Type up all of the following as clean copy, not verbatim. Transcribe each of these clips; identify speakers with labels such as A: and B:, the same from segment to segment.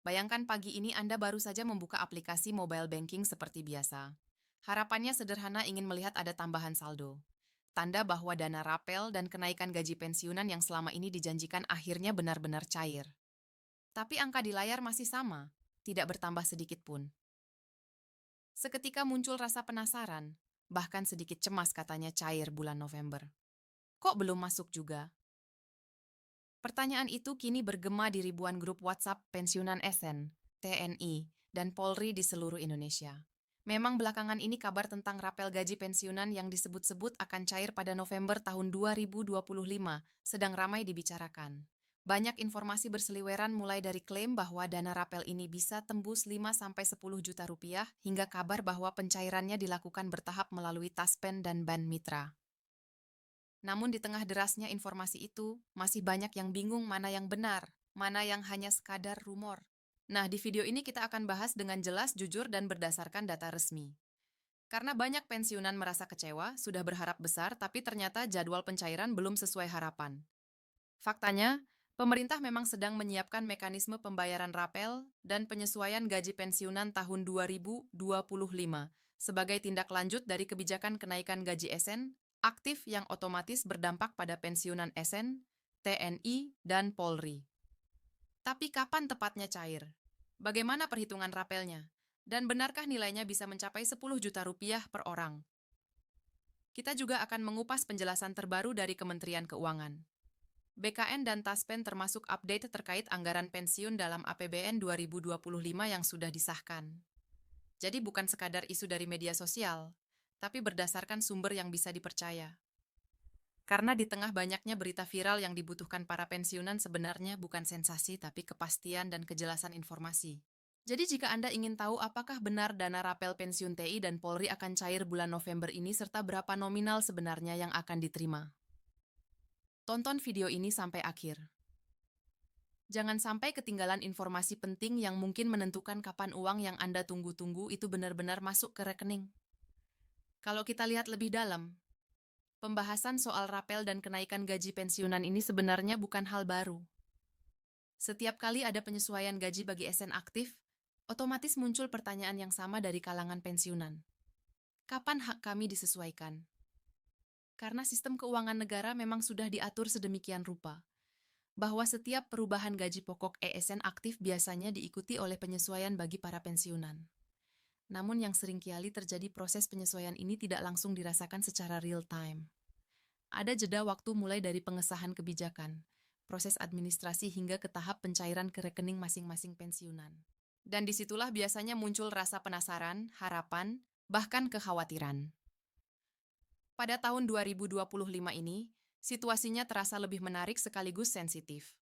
A: Bayangkan pagi ini Anda baru saja membuka aplikasi mobile banking seperti biasa. Harapannya sederhana ingin melihat ada tambahan saldo. Tanda bahwa dana rapel dan kenaikan gaji pensiunan yang selama ini dijanjikan akhirnya benar-benar cair. Tapi angka di layar masih sama, tidak bertambah sedikit pun. Seketika muncul rasa penasaran, bahkan sedikit cemas katanya cair bulan November. Kok belum masuk juga? Pertanyaan itu kini bergema di ribuan grup WhatsApp pensiunan SN, TNI, dan Polri di seluruh Indonesia. Memang belakangan ini kabar tentang rapel gaji pensiunan yang disebut-sebut akan cair pada November tahun 2025 sedang ramai dibicarakan. Banyak informasi berseliweran mulai dari klaim bahwa dana rapel ini bisa tembus 5–10 juta rupiah hingga kabar bahwa pencairannya dilakukan bertahap melalui Taspen dan Bank Mitra. Namun di tengah derasnya informasi itu, masih banyak yang bingung mana yang benar, mana yang hanya sekadar rumor. Nah, di video ini kita akan bahas dengan jelas, jujur, dan berdasarkan data resmi. Karena banyak pensiunan merasa kecewa, sudah berharap besar, tapi ternyata jadwal pencairan belum sesuai harapan. Faktanya, pemerintah memang sedang menyiapkan mekanisme pembayaran rapel dan penyesuaian gaji pensiunan tahun 2025 sebagai tindak lanjut dari kebijakan kenaikan gaji SN aktif yang otomatis berdampak pada pensiunan SN, TNI, dan Polri. Tapi kapan tepatnya cair? Bagaimana perhitungan rapelnya? Dan benarkah nilainya bisa mencapai 10 juta rupiah per orang? Kita juga akan mengupas penjelasan terbaru dari Kementerian Keuangan. BKN dan Taspen termasuk update terkait anggaran pensiun dalam APBN 2025 yang sudah disahkan. Jadi bukan sekadar isu dari media sosial, tapi berdasarkan sumber yang bisa dipercaya. Karena di tengah banyaknya berita viral yang dibutuhkan para pensiunan sebenarnya bukan sensasi tapi kepastian dan kejelasan informasi. Jadi jika Anda ingin tahu apakah benar dana rapel pensiun TI dan Polri akan cair bulan November ini serta berapa nominal sebenarnya yang akan diterima, tonton video ini sampai akhir. Jangan sampai ketinggalan informasi penting yang mungkin menentukan kapan uang yang Anda tunggu-tunggu itu benar-benar masuk ke rekening. Kalau kita lihat lebih dalam, pembahasan soal rapel dan kenaikan gaji pensiunan ini sebenarnya bukan hal baru. Setiap kali ada penyesuaian gaji bagi SN aktif, otomatis muncul pertanyaan yang sama dari kalangan pensiunan. Kapan hak kami disesuaikan? Karena sistem keuangan negara memang sudah diatur sedemikian rupa, bahwa setiap perubahan gaji pokok ESN aktif biasanya diikuti oleh penyesuaian bagi para pensiunan. Namun yang seringkali terjadi proses penyesuaian ini tidak langsung dirasakan secara real time. Ada jeda waktu mulai dari pengesahan kebijakan, proses administrasi hingga ke tahap pencairan ke rekening masing-masing pensiunan. Dan disitulah biasanya muncul rasa penasaran, harapan, bahkan kekhawatiran. Pada tahun 2025 ini, situasinya terasa lebih menarik sekaligus sensitif.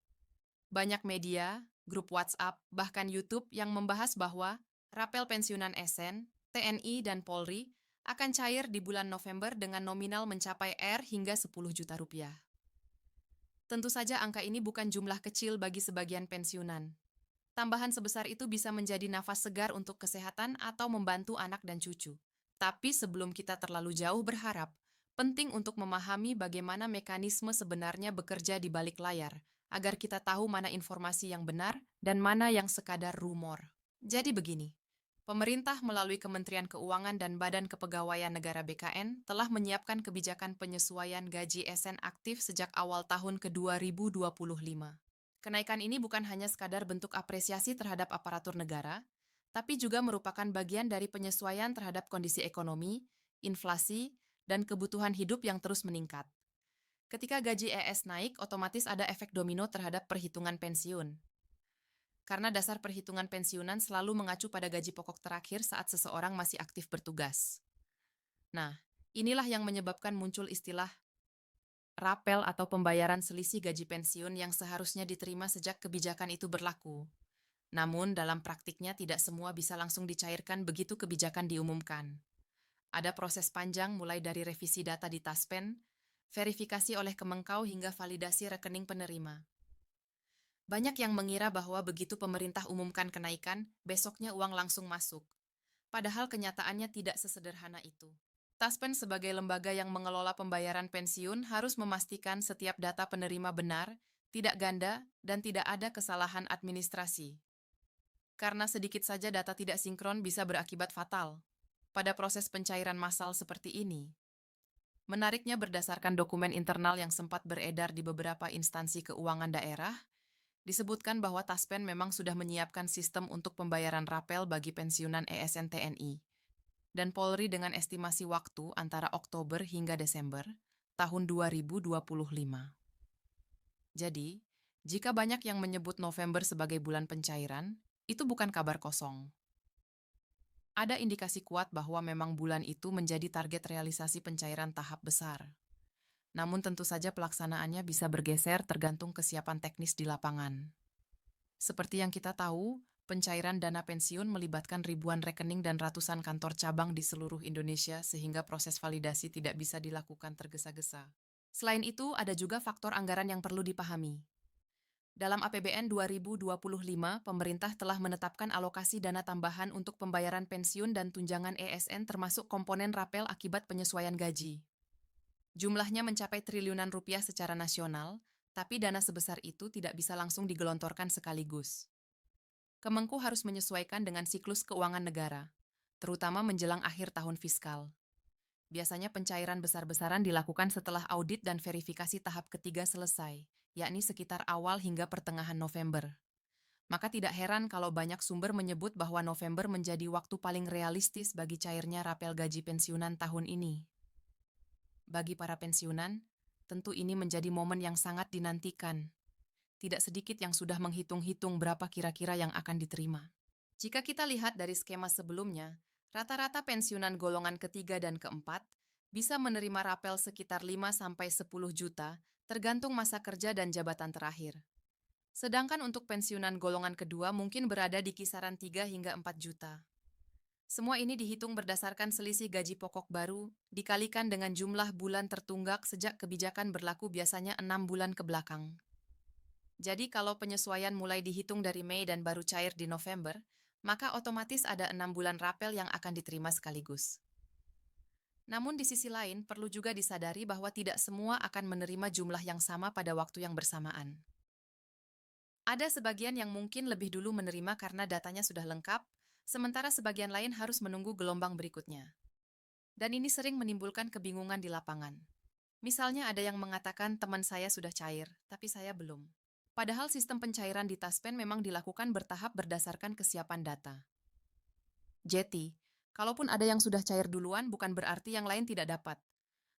A: Banyak media, grup WhatsApp, bahkan YouTube yang membahas bahwa rapel pensiunan SN, TNI, dan Polri akan cair di bulan November dengan nominal mencapai hingga 10 juta rupiah. Tentu saja angka ini bukan jumlah kecil bagi sebagian pensiunan. Tambahan sebesar itu bisa menjadi nafas segar untuk kesehatan atau membantu anak dan cucu. Tapi sebelum kita terlalu jauh berharap, penting untuk memahami bagaimana mekanisme sebenarnya bekerja di balik layar, agar kita tahu mana informasi yang benar dan mana yang sekadar rumor. Jadi begini, pemerintah melalui Kementerian Keuangan dan Badan Kepegawaian Negara BKN telah menyiapkan kebijakan penyesuaian gaji SN aktif sejak awal tahun ke-2025. Kenaikan ini bukan hanya sekadar bentuk apresiasi terhadap aparatur negara, tapi juga merupakan bagian dari penyesuaian terhadap kondisi ekonomi, inflasi, dan kebutuhan hidup yang terus meningkat. Ketika gaji ES naik, otomatis ada efek domino terhadap perhitungan pensiun. Karena dasar perhitungan pensiunan selalu mengacu pada gaji pokok terakhir saat seseorang masih aktif bertugas. Nah, inilah yang menyebabkan muncul istilah rapel atau pembayaran selisih gaji pensiun yang seharusnya diterima sejak kebijakan itu berlaku. Namun, dalam praktiknya tidak semua bisa langsung dicairkan begitu kebijakan diumumkan. Ada proses panjang mulai dari revisi data di Taspen, verifikasi oleh Kemenkau hingga validasi rekening penerima. Banyak yang mengira bahwa begitu pemerintah umumkan kenaikan, besoknya uang langsung masuk. Padahal kenyataannya tidak sesederhana itu. Taspen sebagai lembaga yang mengelola pembayaran pensiun harus memastikan setiap data penerima benar, tidak ganda, dan tidak ada kesalahan administrasi. Karena sedikit saja data tidak sinkron bisa berakibat fatal. Pada proses pencairan massal seperti ini, menariknya berdasarkan dokumen internal yang sempat beredar di beberapa instansi keuangan daerah, disebutkan bahwa Taspen memang sudah menyiapkan sistem untuk pembayaran rapel bagi pensiunan ESN TNI dan Polri dengan estimasi waktu antara Oktober hingga Desember tahun 2025. Jadi, jika banyak yang menyebut November sebagai bulan pencairan, itu bukan kabar kosong. Ada indikasi kuat bahwa memang bulan itu menjadi target realisasi pencairan tahap besar. Namun tentu saja pelaksanaannya bisa bergeser tergantung kesiapan teknis di lapangan. Seperti yang kita tahu, pencairan dana pensiun melibatkan ribuan rekening dan ratusan kantor cabang di seluruh Indonesia sehingga proses validasi tidak bisa dilakukan tergesa-gesa. Selain itu, ada juga faktor anggaran yang perlu dipahami. Dalam APBN 2025, pemerintah telah menetapkan alokasi dana tambahan untuk pembayaran pensiun dan tunjangan ESN termasuk komponen rapel akibat penyesuaian gaji. Jumlahnya mencapai triliunan rupiah secara nasional, tapi dana sebesar itu tidak bisa langsung digelontorkan sekaligus. Kemenku harus menyesuaikan dengan siklus keuangan negara, terutama menjelang akhir tahun fiskal. Biasanya pencairan besar-besaran dilakukan setelah audit dan verifikasi tahap ketiga selesai, yakni sekitar awal hingga pertengahan November. Maka tidak heran kalau banyak sumber menyebut bahwa November menjadi waktu paling realistis bagi cairnya rapel gaji pensiunan tahun ini. Bagi para pensiunan, tentu ini menjadi momen yang sangat dinantikan. Tidak sedikit yang sudah menghitung-hitung berapa kira-kira yang akan diterima. Jika kita lihat dari skema sebelumnya, rata-rata pensiunan golongan ketiga dan keempat bisa menerima rapel sekitar 5-10 juta, tergantung masa kerja dan jabatan terakhir. Sedangkan untuk pensiunan golongan kedua mungkin berada di kisaran 3 hingga 4 juta. Semua ini dihitung berdasarkan selisih gaji pokok baru, dikalikan dengan jumlah bulan tertunggak sejak kebijakan berlaku biasanya 6 bulan ke belakang. Jadi kalau penyesuaian mulai dihitung dari Mei dan baru cair di November, maka otomatis ada 6 bulan rapel yang akan diterima sekaligus. Namun di sisi lain, perlu juga disadari bahwa tidak semua akan menerima jumlah yang sama pada waktu yang bersamaan. Ada sebagian yang mungkin lebih dulu menerima karena datanya sudah lengkap, sementara sebagian lain harus menunggu gelombang berikutnya. Dan ini sering menimbulkan kebingungan di lapangan. Misalnya ada yang mengatakan teman saya sudah cair, tapi saya belum. Padahal sistem pencairan di Taspen memang dilakukan bertahap berdasarkan kesiapan data. Jadi, kalaupun ada yang sudah cair duluan bukan berarti yang lain tidak dapat.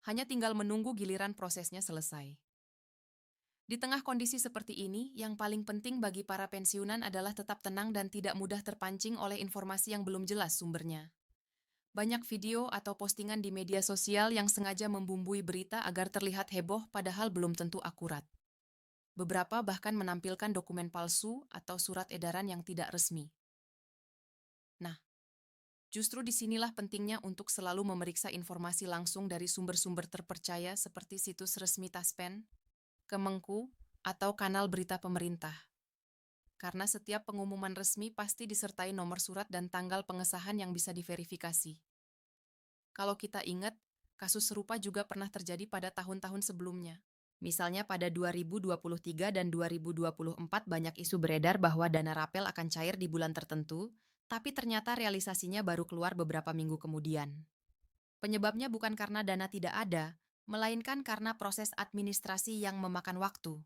A: Hanya tinggal menunggu giliran prosesnya selesai. Di tengah kondisi seperti ini, yang paling penting bagi para pensiunan adalah tetap tenang dan tidak mudah terpancing oleh informasi yang belum jelas sumbernya. Banyak video atau postingan di media sosial yang sengaja membumbui berita agar terlihat heboh padahal belum tentu akurat. Beberapa bahkan menampilkan dokumen palsu atau surat edaran yang tidak resmi. Nah, justru disinilah pentingnya untuk selalu memeriksa informasi langsung dari sumber-sumber terpercaya seperti situs resmi Taspen, Kemenku, atau kanal berita pemerintah. Karena setiap pengumuman resmi pasti disertai nomor surat dan tanggal pengesahan yang bisa diverifikasi. Kalau kita ingat, kasus serupa juga pernah terjadi pada tahun-tahun sebelumnya. Misalnya pada 2023 dan 2024 banyak isu beredar bahwa dana rapel akan cair di bulan tertentu, tapi ternyata realisasinya baru keluar beberapa minggu kemudian. Penyebabnya bukan karena dana tidak ada, melainkan karena proses administrasi yang memakan waktu.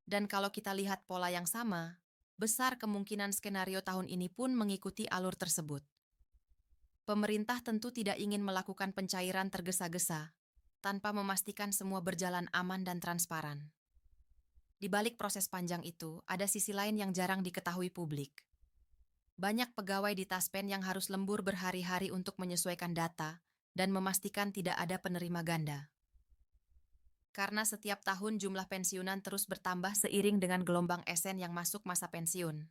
A: Dan kalau kita lihat pola yang sama, besar kemungkinan skenario tahun ini pun mengikuti alur tersebut. Pemerintah tentu tidak ingin melakukan pencairan tergesa-gesa, tanpa memastikan semua berjalan aman dan transparan. Di balik proses panjang itu, ada sisi lain yang jarang diketahui publik. Banyak pegawai di Taspen yang harus lembur berhari-hari untuk menyesuaikan data dan memastikan tidak ada penerima ganda. Karena setiap tahun jumlah pensiunan terus bertambah seiring dengan gelombang ESN yang masuk masa pensiun.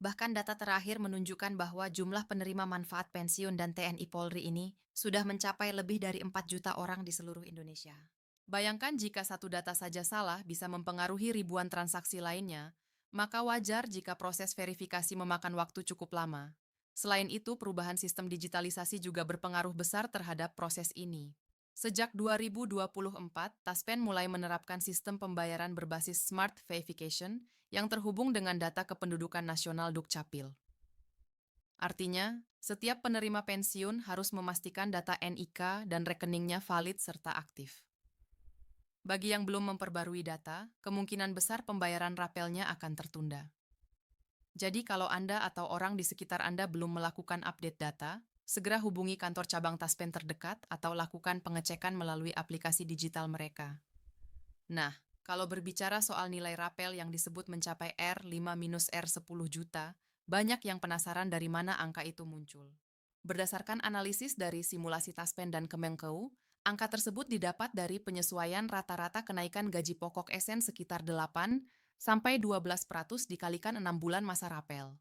A: Bahkan data terakhir menunjukkan bahwa jumlah penerima manfaat pensiun dan TNI Polri ini sudah mencapai lebih dari 4 juta orang di seluruh Indonesia. Bayangkan jika satu data saja salah bisa mempengaruhi ribuan transaksi lainnya, maka wajar jika proses verifikasi memakan waktu cukup lama. Selain itu, perubahan sistem digitalisasi juga berpengaruh besar terhadap proses ini. Sejak 2024, Taspen mulai menerapkan sistem pembayaran berbasis Smart Verification yang terhubung dengan data kependudukan nasional Dukcapil. Artinya, setiap penerima pensiun harus memastikan data NIK dan rekeningnya valid serta aktif. Bagi yang belum memperbarui data, kemungkinan besar pembayaran rapelnya akan tertunda. Jadi kalau Anda atau orang di sekitar Anda belum melakukan update data, segera hubungi kantor cabang Taspen terdekat atau lakukan pengecekan melalui aplikasi digital mereka. Nah, kalau berbicara soal nilai rapel yang disebut mencapai R5-R10 juta, banyak yang penasaran dari mana angka itu muncul. Berdasarkan analisis dari simulasi Taspen dan Kemenkeu, angka tersebut didapat dari penyesuaian rata-rata kenaikan gaji pokok SN sekitar 8-12% dikalikan 6 bulan masa rapel.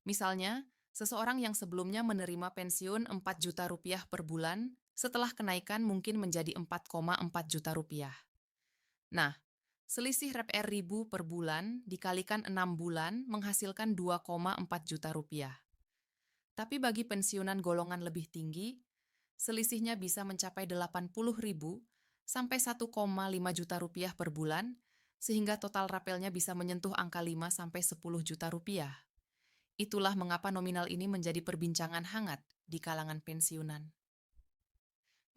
A: Misalnya, seseorang yang sebelumnya menerima pensiun 4 juta rupiah per bulan, setelah kenaikan mungkin menjadi 4,4 juta rupiah. Nah, selisih rep R1000 per bulan dikalikan 6 bulan menghasilkan 2,4 juta rupiah. Tapi bagi pensiunan golongan lebih tinggi, selisihnya bisa mencapai 80.000 sampai 1,5 juta rupiah per bulan, sehingga total rapelnya bisa menyentuh angka 5 sampai 10 juta rupiah. Itulah mengapa nominal ini menjadi perbincangan hangat di kalangan pensiunan.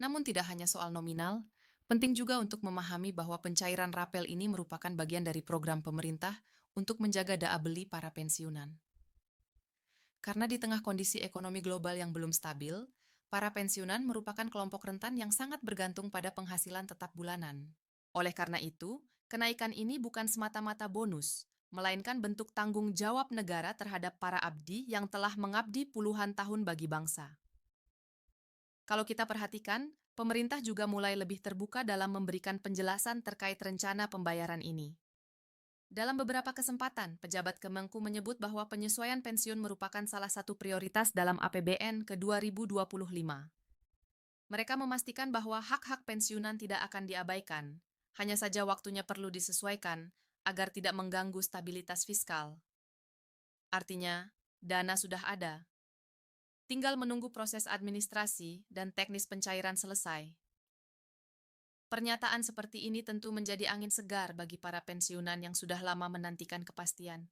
A: Namun tidak hanya soal nominal, penting juga untuk memahami bahwa pencairan rapel ini merupakan bagian dari program pemerintah untuk menjaga daya beli para pensiunan. Karena di tengah kondisi ekonomi global yang belum stabil, para pensiunan merupakan kelompok rentan yang sangat bergantung pada penghasilan tetap bulanan. Oleh karena itu, kenaikan ini bukan semata-mata bonus, melainkan bentuk tanggung jawab negara terhadap para abdi yang telah mengabdi puluhan tahun bagi bangsa. Kalau kita perhatikan, pemerintah juga mulai lebih terbuka dalam memberikan penjelasan terkait rencana pembayaran ini. Dalam beberapa kesempatan, pejabat Kemenku menyebut bahwa penyesuaian pensiun merupakan salah satu prioritas dalam APBN ke 2025. Mereka memastikan bahwa hak-hak pensiunan tidak akan diabaikan, hanya saja waktunya perlu disesuaikan agar tidak mengganggu stabilitas fiskal. Artinya, dana sudah ada. Tinggal menunggu proses administrasi dan teknis pencairan selesai. Pernyataan seperti ini tentu menjadi angin segar bagi para pensiunan yang sudah lama menantikan kepastian.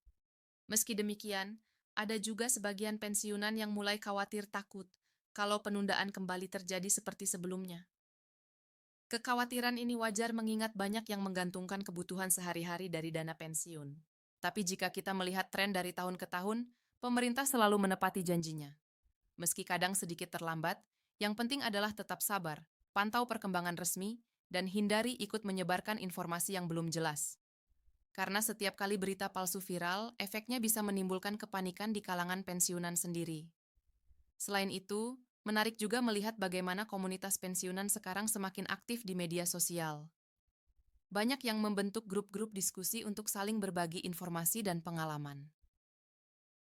A: Meski demikian, ada juga sebagian pensiunan yang mulai khawatir takut kalau penundaan kembali terjadi seperti sebelumnya. Kekhawatiran ini wajar mengingat banyak yang menggantungkan kebutuhan sehari-hari dari dana pensiun. Tapi jika kita melihat tren dari tahun ke tahun, pemerintah selalu menepati janjinya. Meski kadang sedikit terlambat, yang penting adalah tetap sabar, pantau perkembangan resmi, dan hindari ikut menyebarkan informasi yang belum jelas. Karena setiap kali berita palsu viral, efeknya bisa menimbulkan kepanikan di kalangan pensiunan sendiri. Selain itu, menarik juga melihat bagaimana komunitas pensiunan sekarang semakin aktif di media sosial. Banyak yang membentuk grup-grup diskusi untuk saling berbagi informasi dan pengalaman.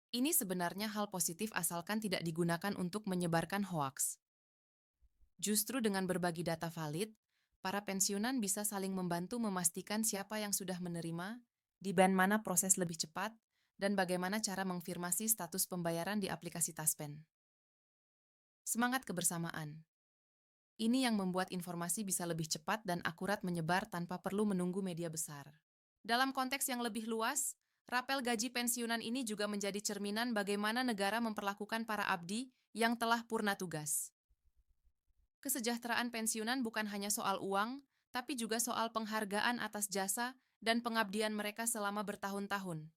A: Ini sebenarnya hal positif asalkan tidak digunakan untuk menyebarkan hoaks. Justru dengan berbagi data valid, para pensiunan bisa saling membantu memastikan siapa yang sudah menerima, di band mana proses lebih cepat, dan bagaimana cara mengfirmasi status pembayaran di aplikasi Taspen. Semangat kebersamaan. Ini yang membuat informasi bisa lebih cepat dan akurat menyebar tanpa perlu menunggu media besar. Dalam konteks yang lebih luas, rapel gaji pensiunan ini juga menjadi cerminan bagaimana negara memperlakukan para abdi yang telah purna tugas. Kesejahteraan pensiunan bukan hanya soal uang, tapi juga soal penghargaan atas jasa dan pengabdian mereka selama bertahun-tahun.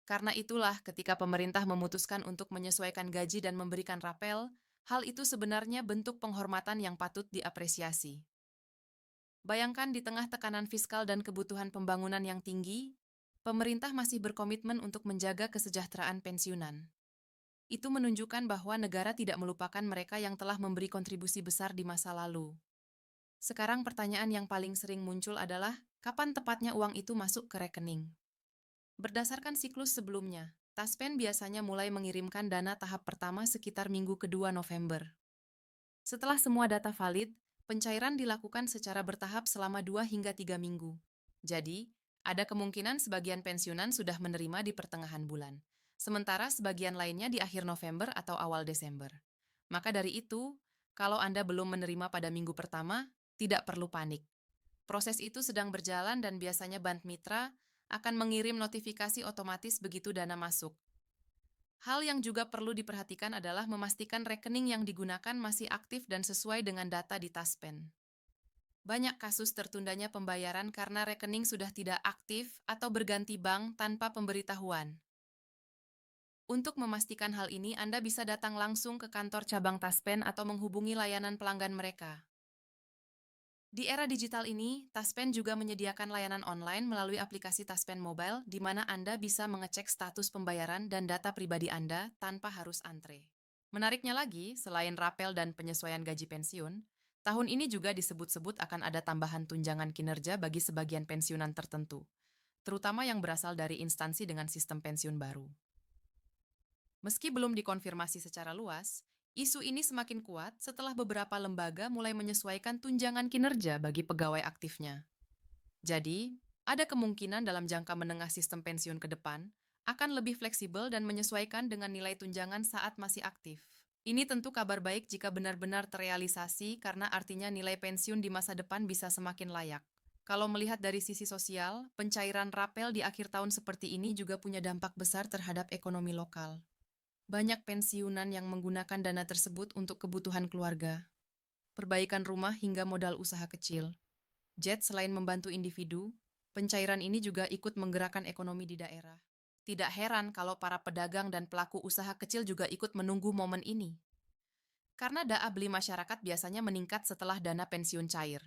A: Karena itulah ketika pemerintah memutuskan untuk menyesuaikan gaji dan memberikan rapel, hal itu sebenarnya bentuk penghormatan yang patut diapresiasi. Bayangkan di tengah tekanan fiskal dan kebutuhan pembangunan yang tinggi, pemerintah masih berkomitmen untuk menjaga kesejahteraan pensiunan. Itu menunjukkan bahwa negara tidak melupakan mereka yang telah memberi kontribusi besar di masa lalu. Sekarang pertanyaan yang paling sering muncul adalah, kapan tepatnya uang itu masuk ke rekening? Berdasarkan siklus sebelumnya, Taspen biasanya mulai mengirimkan dana tahap pertama sekitar minggu kedua November. Setelah semua data valid, pencairan dilakukan secara bertahap selama 2 hingga 3 minggu. Jadi, ada kemungkinan sebagian pensiunan sudah menerima di pertengahan bulan, sementara sebagian lainnya di akhir November atau awal Desember. Maka dari itu, kalau Anda belum menerima pada minggu pertama, tidak perlu panik. Proses itu sedang berjalan dan biasanya Band Mitra akan mengirim notifikasi otomatis begitu dana masuk. Hal yang juga perlu diperhatikan adalah memastikan rekening yang digunakan masih aktif dan sesuai dengan data di Taspen. Banyak kasus tertundanya pembayaran karena rekening sudah tidak aktif atau berganti bank tanpa pemberitahuan. Untuk memastikan hal ini, Anda bisa datang langsung ke kantor cabang Taspen atau menghubungi layanan pelanggan mereka. Di era digital ini, Taspen juga menyediakan layanan online melalui aplikasi Taspen Mobile, di mana Anda bisa mengecek status pembayaran dan data pribadi Anda tanpa harus antre. Menariknya lagi, selain rapel dan penyesuaian gaji pensiun, tahun ini juga disebut-sebut akan ada tambahan tunjangan kinerja bagi sebagian pensiunan tertentu, terutama yang berasal dari instansi dengan sistem pensiun baru. Meski belum dikonfirmasi secara luas, isu ini semakin kuat setelah beberapa lembaga mulai menyesuaikan tunjangan kinerja bagi pegawai aktifnya. Jadi, ada kemungkinan dalam jangka menengah sistem pensiun ke depan akan lebih fleksibel dan menyesuaikan dengan nilai tunjangan saat masih aktif. Ini tentu kabar baik jika benar-benar terrealisasi karena artinya nilai pensiun di masa depan bisa semakin layak. Kalau melihat dari sisi sosial, pencairan rapel di akhir tahun seperti ini juga punya dampak besar terhadap ekonomi lokal. Banyak pensiunan yang menggunakan dana tersebut untuk kebutuhan keluarga, perbaikan rumah hingga modal usaha kecil. JET selain membantu individu, pencairan ini juga ikut menggerakkan ekonomi di daerah. Tidak heran kalau para pedagang dan pelaku usaha kecil juga ikut menunggu momen ini. Karena daya beli masyarakat biasanya meningkat setelah dana pensiun cair.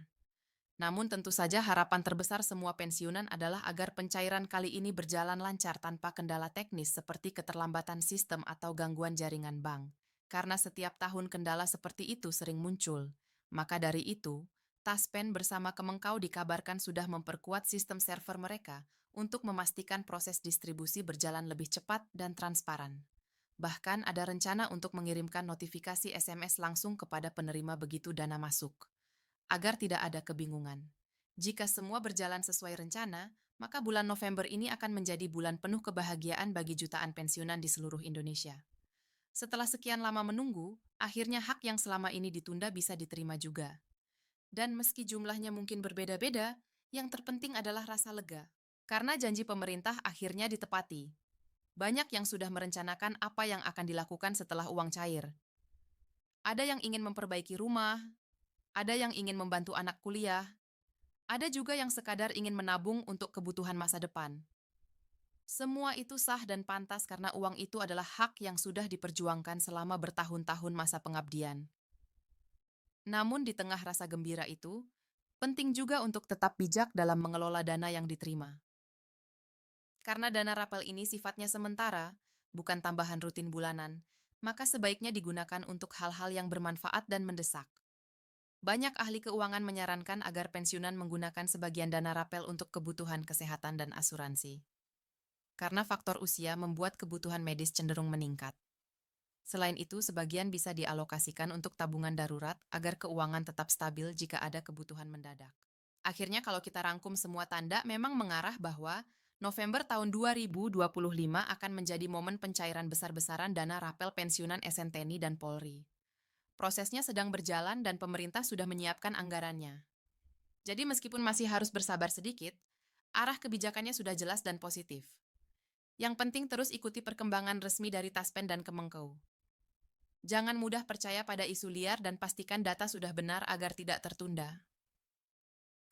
A: Namun tentu saja harapan terbesar semua pensiunan adalah agar pencairan kali ini berjalan lancar tanpa kendala teknis seperti keterlambatan sistem atau gangguan jaringan bank. Karena setiap tahun kendala seperti itu sering muncul. Maka dari itu, Taspen bersama Kemenkau dikabarkan sudah memperkuat sistem server mereka untuk memastikan proses distribusi berjalan lebih cepat dan transparan. Bahkan ada rencana untuk mengirimkan notifikasi SMS langsung kepada penerima begitu dana masuk, agar tidak ada kebingungan. Jika semua berjalan sesuai rencana, maka bulan November ini akan menjadi bulan penuh kebahagiaan bagi jutaan pensiunan di seluruh Indonesia. Setelah sekian lama menunggu, akhirnya hak yang selama ini ditunda bisa diterima juga. Dan meski jumlahnya mungkin berbeda-beda, yang terpenting adalah rasa lega. Karena janji pemerintah akhirnya ditepati. Banyak yang sudah merencanakan apa yang akan dilakukan setelah uang cair. Ada yang ingin memperbaiki rumah, ada yang ingin membantu anak kuliah, ada juga yang sekadar ingin menabung untuk kebutuhan masa depan. Semua itu sah dan pantas karena uang itu adalah hak yang sudah diperjuangkan selama bertahun-tahun masa pengabdian. Namun di tengah rasa gembira itu, penting juga untuk tetap bijak dalam mengelola dana yang diterima. Karena dana rapel ini sifatnya sementara, bukan tambahan rutin bulanan, maka sebaiknya digunakan untuk hal-hal yang bermanfaat dan mendesak. Banyak ahli keuangan menyarankan agar pensiunan menggunakan sebagian dana rapel untuk kebutuhan kesehatan dan asuransi. Karena faktor usia membuat kebutuhan medis cenderung meningkat. Selain itu, sebagian bisa dialokasikan untuk tabungan darurat agar keuangan tetap stabil jika ada kebutuhan mendadak. Akhirnya kalau kita rangkum semua tanda memang mengarah bahwa November tahun 2025 akan menjadi momen pencairan besar-besaran dana rapel pensiunan SNTNI dan Polri. Prosesnya sedang berjalan dan pemerintah sudah menyiapkan anggarannya. Jadi meskipun masih harus bersabar sedikit, arah kebijakannya sudah jelas dan positif. Yang penting terus ikuti perkembangan resmi dari Taspen dan Kemenkeu. Jangan mudah percaya pada isu liar dan pastikan data sudah benar agar tidak tertunda.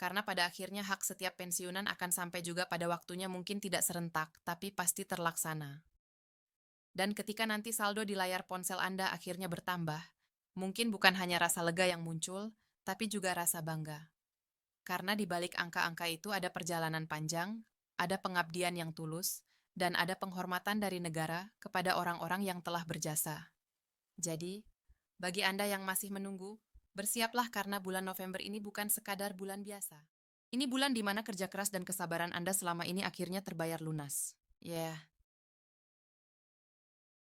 A: Karena pada akhirnya hak setiap pensiunan akan sampai juga pada waktunya mungkin tidak serentak, tapi pasti terlaksana. Dan ketika nanti saldo di layar ponsel Anda akhirnya bertambah, mungkin bukan hanya rasa lega yang muncul, tapi juga rasa bangga. Karena di balik angka-angka itu ada perjalanan panjang, ada pengabdian yang tulus, dan ada penghormatan dari negara kepada orang-orang yang telah berjasa. Jadi, bagi Anda yang masih menunggu, bersiaplah karena bulan November ini bukan sekadar bulan biasa. Ini bulan di mana kerja keras dan kesabaran Anda selama ini akhirnya terbayar lunas. Ya,